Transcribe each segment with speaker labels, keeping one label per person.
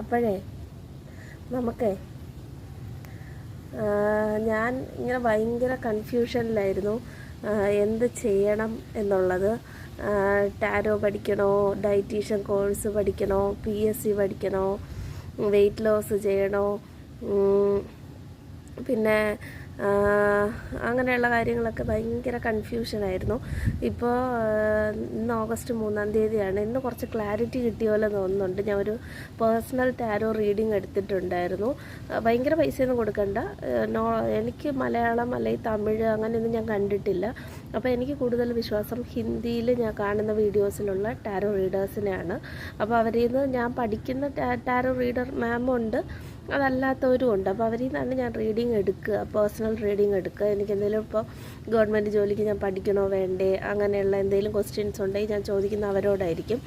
Speaker 1: അപ്പോഴേ നമുക്കേ ഞാൻ ഇങ്ങനെ ഭയങ്കര കൺഫ്യൂഷനിലായിരുന്നു എന്ത് ചെയ്യണം എന്നുള്ളത്. ടാരോ പഠിക്കണോ, ഡയറ്റീഷ്യൻ കോഴ്സ് പഠിക്കണോ, PSC പഠിക്കണോ, വെയിറ്റ് ലോസ് ചെയ്യണോ, പിന്നെ അങ്ങനെയുള്ള കാര്യങ്ങളൊക്കെ ഭയങ്കര കൺഫ്യൂഷനായിരുന്നു. ഇപ്പോൾ ഇന്ന് ഓഗസ്റ്റ് 3-ാം തീയതിയാണ്. ഇന്ന് കുറച്ച് ക്ലാരിറ്റി കിട്ടിയ പോലെ തോന്നുന്നുണ്ട്. ഞാൻ ഒരു പേഴ്സണൽ ടാരോ റീഡിങ് എടുത്തിട്ടുണ്ടായിരുന്നു. ഭയങ്കര പൈസയൊന്നും കൊടുക്കണ്ട. എനിക്ക് മലയാളം അല്ലെങ്കിൽ തമിഴ് അങ്ങനെയൊന്നും ഞാൻ കണ്ടിട്ടില്ല. അപ്പോൾ എനിക്ക് കൂടുതൽ വിശ്വാസം ഹിന്ദിയിൽ ഞാൻ കാണുന്ന വീഡിയോസിലുള്ള ടാരോ റീഡേഴ്സിനെയാണ്. അപ്പോൾ അവരിൽ നിന്ന് ഞാൻ പഠിക്കുന്ന ടാരോ റീഡർ മാമുണ്ട്, അതല്ലാത്തവരും ഉണ്ട്. അപ്പോൾ അവരിൽ നിന്നാണ് ഞാൻ റീഡിങ് എടുക്കുക, പേഴ്സണൽ റീഡിങ് എടുക്കുക. എനിക്ക് എന്തെങ്കിലും ഇപ്പോൾ ഗവൺമെൻറ് ജോലിക്ക് ഞാൻ പഠിക്കണോ വേണ്ടേ, അങ്ങനെയുള്ള എന്തെങ്കിലും ക്വസ്റ്റ്യൻസ് ഉണ്ടെങ്കിൽ ഞാൻ ചോദിക്കുന്ന അവരോടായിരിക്കും.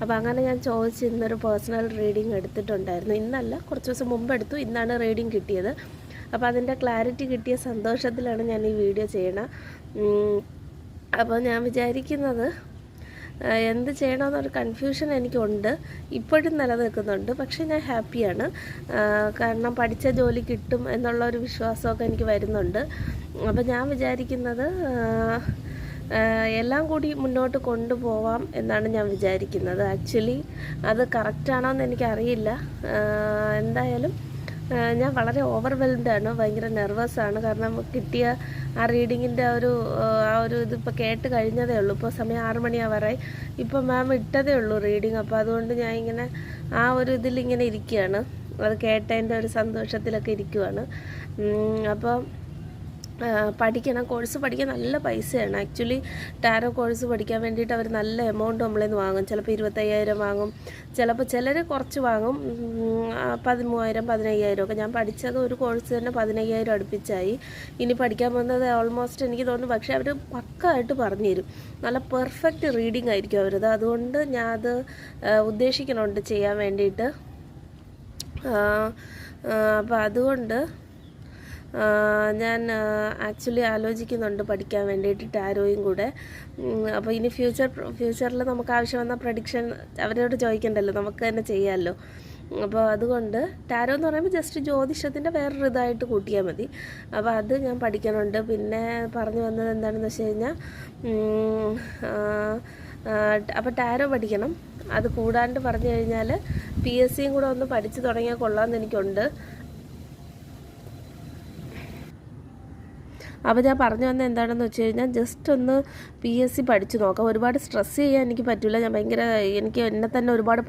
Speaker 1: അപ്പോൾ അങ്ങനെ ഞാൻ ചോദിച്ച് ഇന്നൊരു പേഴ്സണൽ റീഡിങ് എടുത്തിട്ടുണ്ടായിരുന്നു. ഇന്നല്ല, കുറച്ച് ദിവസം മുമ്പ് എടുത്തു. ഇന്നാണ് റീഡിങ് കിട്ടിയത്. അപ്പോൾ അതിൻ്റെ ക്ലാരിറ്റി കിട്ടിയ സന്തോഷത്തിലാണ് ഞാൻ ഈ വീഡിയോ ചെയ്യണം. അപ്പോൾ ഞാൻ വിചാരിക്കുന്നത് എന്ത് ചെയ്യണമെന്നൊരു കൺഫ്യൂഷൻ എനിക്കുണ്ട്, ഇപ്പോഴും നിലനിൽക്കുന്നുണ്ട്. പക്ഷേ ഞാൻ ഹാപ്പിയാണ്. കാരണം പഠിച്ച ജോലി കിട്ടും എന്നുള്ളൊരു വിശ്വാസമൊക്കെ എനിക്ക് വരുന്നുണ്ട്. അപ്പോൾ ഞാൻ വിചാരിക്കുന്നത് എല്ലാം കൂടി മുന്നോട്ട് കൊണ്ടുപോവാം എന്നാണ് ഞാൻ വിചാരിക്കുന്നത്. ആക്ച്വലി അത് കറക്റ്റാണോ എന്ന് എനിക്കറിയില്ല. എന്തായാലും ഞാൻ വളരെ ഓവർവെൽഡാണ്, ഭയങ്കര നെർവസാണ്. കാരണം കിട്ടിയ ആ റീഡിങ്ങിൻ്റെ ആ ഒരു ഇതിപ്പോൾ കേട്ട് കഴിഞ്ഞതേ ഉള്ളൂ. ഇപ്പോൾ സമയം 6 മണിയാവാറായി. ഇപ്പോൾ മാം ഇട്ടതേ ഉള്ളൂ റീഡിങ്. അപ്പോൾ അതുകൊണ്ട് ഞാൻ ഇങ്ങനെ ആ ഒരു ഇതിലിങ്ങനെ ഇരിക്കുകയാണ്. അത് കേട്ടതിൻ്റെ ഒരു സന്തോഷത്തിലൊക്കെ ഇരിക്കുവാണ്. അപ്പോൾ പഠിക്കണം, കോഴ്സ് പഠിക്കാൻ നല്ല പൈസയാണ്. ആക്ച്വലി ടാരോ കോഴ്സ് പഠിക്കാൻ വേണ്ടിയിട്ട് അവർ നല്ല എമൗണ്ട് നമ്മളിൽ നിന്ന് വാങ്ങും. ചിലപ്പോൾ 25,000 വാങ്ങും, ചിലപ്പോൾ ചിലർ കുറച്ച് വാങ്ങും, 13,000 15,000 ഒക്കെ. ഞാൻ പഠിച്ചത് ഒരു കോഴ്സ് തന്നെ 15,000 അടുപ്പിച്ചായി. ഇനി പഠിക്കാൻ പോകുന്നത് ഓൾമോസ്റ്റ് എനിക്ക് തോന്നുന്നു. പക്ഷേ അവർ പക്കായിട്ട് പറഞ്ഞു തരും, നല്ല പെർഫെക്റ്റ് റീഡിംഗ് ആയിരിക്കും അവരത്. അതുകൊണ്ട് ഞാൻ അത് ഉദ്ദേശിക്കുന്നുണ്ട് ചെയ്യാൻ വേണ്ടിയിട്ട്. അപ്പോൾ അതുകൊണ്ട് ഞാൻ ആക്ച്വലി ആലോചിക്കുന്നുണ്ട് പഠിക്കാൻ വേണ്ടിയിട്ട് ടാരോയും കൂടെ. അപ്പോൾ ഇനി ഫ്യൂച്ചറിൽ നമുക്ക് ആവശ്യം വന്ന പ്രഡിക്ഷൻ അവരോട് ചോദിക്കണ്ടല്ലോ, നമുക്ക് തന്നെ ചെയ്യാമല്ലോ. അപ്പോൾ അതുകൊണ്ട് ടാരോ എന്ന് പറയുമ്പോൾ ജസ്റ്റ് ജ്യോതിഷത്തിൻ്റെ വേറൊരു ഇതായിട്ട് കൂട്ടിയാൽ മതി. അപ്പോൾ അത് ഞാൻ പഠിക്കണുണ്ട്. പിന്നെ പറഞ്ഞു വന്നത് എന്താണെന്ന് വെച്ച് കഴിഞ്ഞാൽ, അപ്പോൾ ടാരോ പഠിക്കണം. അത് കൂടാണ്ട് പറഞ്ഞു കഴിഞ്ഞാൽ PSCയും കൂടെ ഒന്ന് പഠിച്ച് തുടങ്ങിയാൽ കൊള്ളാമെന്ന് എനിക്കുണ്ട്. അപ്പോൾ ഞാൻ പറഞ്ഞു വന്നത് എന്താണെന്ന് വെച്ച് കഴിഞ്ഞാൽ, ജസ്റ്റ് ഒന്ന് PSC പഠിച്ചു നോക്കാം. ഒരുപാട് സ്ട്രെസ് ചെയ്യാൻ എനിക്ക് പറ്റില്ല. എനിക്ക് എന്നെ തന്നെ ഒരുപാട്